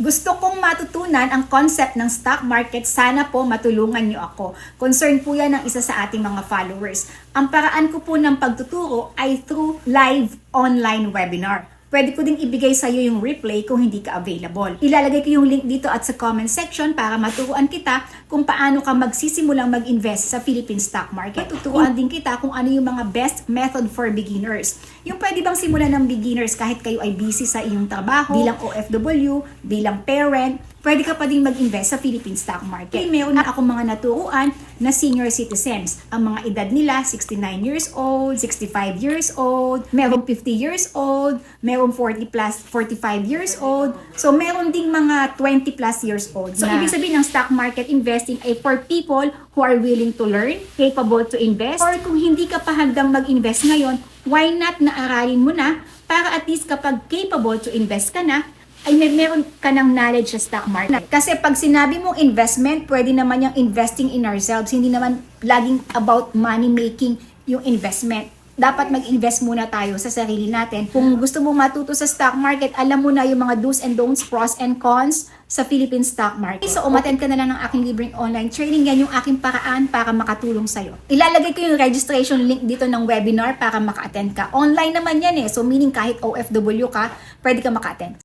Gusto kong matutunan ang concept ng stock market. Sana po matulungan niyo ako. Concern po yan ng isa sa ating mga followers. Ang paraan ko po ng pagtuturo ay through live online webinar. Pwede ko ding ibigay sa iyo yung replay kung hindi ka available. Ilalagay ko yung link dito at sa comment section para maturuan kita kung paano ka magsisimulang mag-invest sa Philippine stock market. Tuturuan din kita kung ano yung mga best method for beginners. Yung pwede bang simulan ng beginners kahit kayo ay busy sa iyong trabaho, bilang OFW, bilang parent, pwede ka pa din mag-invest sa Philippine stock market. Meron na akong mga naturuan na senior citizens. Ang mga edad nila, 69 years old, 65 years old, meron 50 years old, meron 40 plus 45 years old. So, meron ding mga 20 plus years old. So, ibig sabihin ng stock market investing ay for people who are willing to learn, capable to invest, or kung hindi ka pa handang mag-invest ngayon, why not na aralin mo na para at least kapag capable to invest ka na, ay meron ka ng knowledge sa stock market. Kasi pag sinabi mong investment, pwede naman yung investing in ourselves. Hindi naman laging about money making yung investment. Dapat mag-invest muna tayo sa sarili natin. Kung gusto mo matuto sa stock market, alam mo na yung mga do's and don'ts, pros and cons sa Philippine stock market. So, umattend ka na lang ng aking libreng online training. Yan yung aking paraan para makatulong sa'yo. Ilalagay ko yung registration link dito ng webinar para maka-attend ka. Online naman yan eh. So, meaning kahit OFW ka, pwede ka maka-attend.